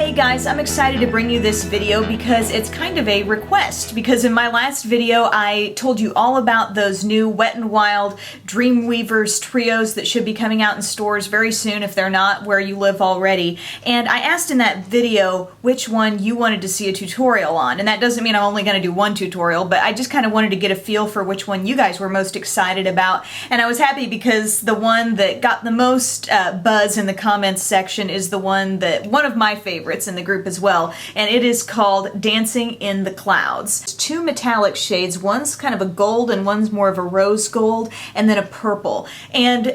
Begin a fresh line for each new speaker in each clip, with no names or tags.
Hey guys, I'm excited to bring you this video because it's kind of a request, because in my last video I told you all about those new Wet n Wild Dreamweavers trios that should be coming out in stores very soon if they're not where you live already. And I asked in that video which one you wanted to see a tutorial on, and that doesn't mean I'm only going to do one tutorial, but I just kind of wanted to get a feel for which one you guys were most excited about. And I was happy because the one that got the most buzz in the comments section is the one of my favorites in the group as well, and it is called Dancing in the Clouds. It's two metallic shades, one's kind of a gold and one's more of a rose gold, and then a purple. And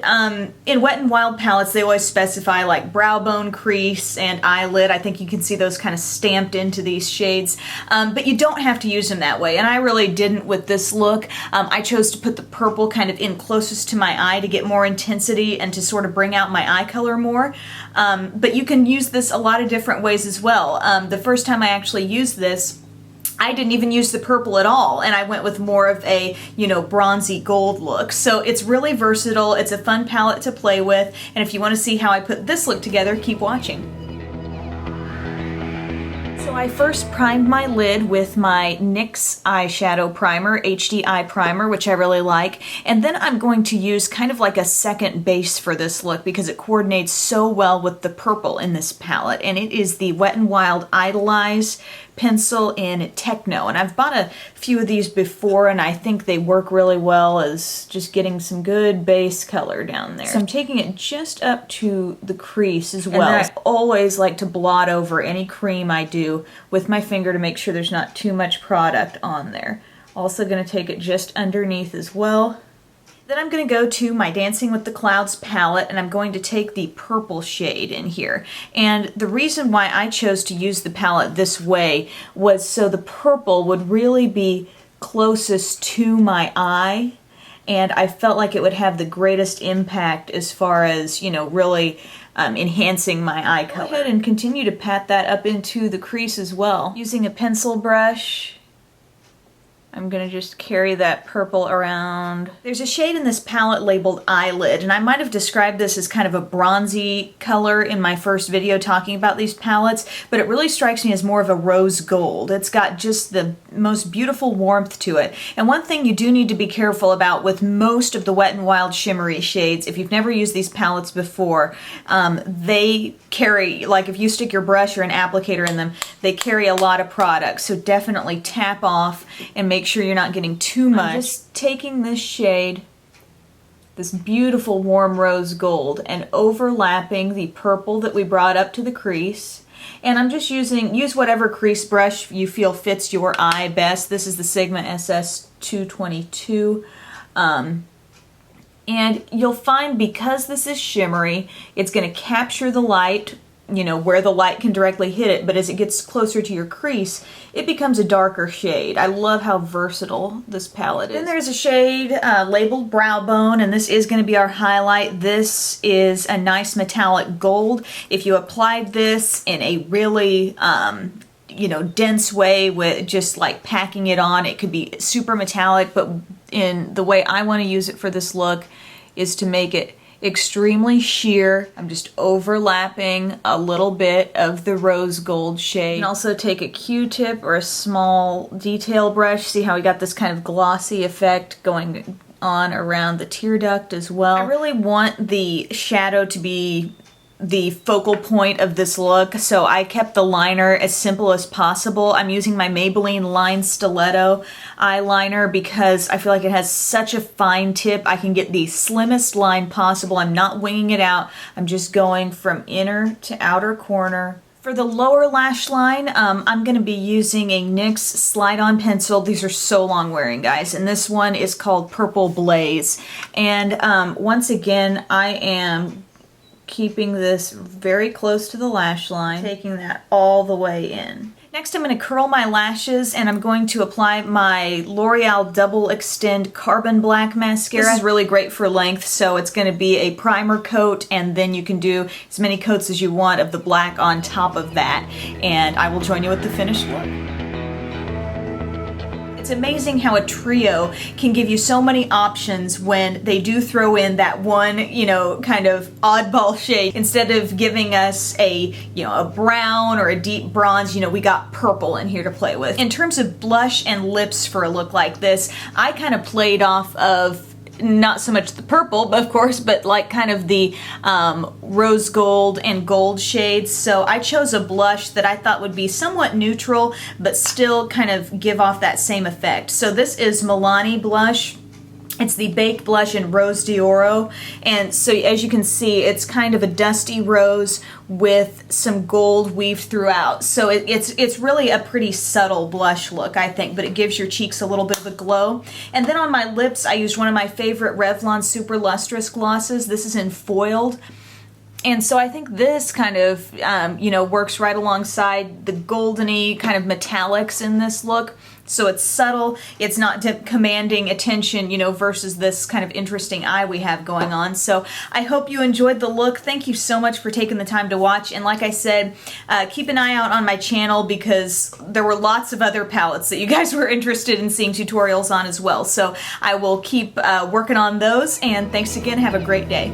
in Wet n Wild palettes they always specify like brow bone crease and eyelid. I think you can see those kind of stamped into these shades, but you don't have to use them that way, and I really didn't with this look. I chose to put the purple kind of in closest to my eye to get more intensity and to sort of bring out my eye color more. But you can use this a lot of different ways as well. The first time I actually used this, I didn't even use the purple at all, and I went with more of a, bronzy gold look. So it's really versatile, it's a fun palette to play with, and if you want to see how I put this look together, keep watching. So I first primed my lid with my NYX Eyeshadow Primer, HD Eye Primer, which I really like, and then I'm going to use kind of like a second base for this look because it coordinates so well with the purple in this palette, and it is the Wet n Wild Idolize pencil in Techno, and I've bought a few of these before and I think they work really well as just getting some good base color down there. So I'm taking it just up to the crease as well. And I always like to blot over any cream I do with my finger to make sure there's not too much product on there. Also going to take it just underneath as well. Then I'm going to go to my Dancing with the Clouds palette, and I'm going to take the purple shade in here. And the reason why I chose to use the palette this way was so the purple would really be closest to my eye, and I felt like it would have the greatest impact as far as, really enhancing my eye color. Go ahead and continue to pat that up into the crease as well. Using a pencil brush, I'm going to just carry that purple around. There's a shade in this palette labeled Eyelid, and I might have described this as kind of a bronzy color in my first video talking about these palettes, but it really strikes me as more of a rose gold. It's got just the most beautiful warmth to it. And one thing you do need to be careful about with most of the Wet n Wild shimmery shades, if you've never used these palettes before, they carry, like if you stick your brush or an applicator in them, they carry a lot of product. So definitely tap off and make sure you're not getting too much. I'm just taking this shade, this beautiful warm rose gold, and overlapping the purple that we brought up to the crease. And I'm just use whatever crease brush you feel fits your eye best. This is the Sigma SS222. And you'll find because this is shimmery, it's going to capture the light, where the light can directly hit it, but as it gets closer to your crease, it becomes a darker shade. I love how versatile this palette is. Then there's a shade labeled Brow Bone, and this is going to be our highlight. This is a nice metallic gold. If you applied this in a really dense way with just like packing it on, it could be super metallic, but in the way I want to use it for this look is to make it extremely sheer. I'm just overlapping a little bit of the rose gold shade. And also take a Q-tip or a small detail brush. See how we got this kind of glossy effect going on around the tear duct as well. I really want the shadow to be the focal point of this look, so I kept the liner as simple as possible. I'm using my Maybelline Line Stiletto eyeliner because I feel like it has such a fine tip. I can get the slimmest line possible. I'm not winging it out. I'm just going from inner to outer corner. For the lower lash line, I'm going to be using a NYX slide-on pencil. These are so long wearing, guys, and this one is called Purple Blaze. And once again, I am keeping this very close to the lash line, taking that all the way in. Next, I'm going to curl my lashes, and I'm going to apply my L'Oreal Double Extend Carbon Black Mascara. This is really great for length, so it's going to be a primer coat, and then you can do as many coats as you want of the black on top of that, and I will join you with the finished look. It's amazing how a trio can give you so many options when they do throw in that one, you know, kind of oddball shade. Instead of giving us a, you know, a brown or a deep bronze, you know, we got purple in here to play with. In terms of blush and lips for a look like this, I kind of played off of not so much the purple, but of course, but like kind of the rose gold and gold shades. So I chose a blush that I thought would be somewhat neutral, but still kind of give off that same effect. So this is Milani blush. It's the Baked Blush in Rose d'Oro, and so as you can see, it's kind of a dusty rose with some gold weaved throughout. So it's really a pretty subtle blush look, I think, but it gives your cheeks a little bit of a glow. And then on my lips, I used one of my favorite Revlon Super Lustrous glosses. This is in Foiled. And so I think this kind of, you know, works right alongside the goldeny kind of metallics in this look. So it's subtle, it's not commanding attention, you know, versus this kind of interesting eye we have going on. So I hope you enjoyed the look. Thank you so much for taking the time to watch. And like I said, keep an eye out on my channel because there were lots of other palettes that you guys were interested in seeing tutorials on as well. So I will keep working on those. And thanks again. Have a great day.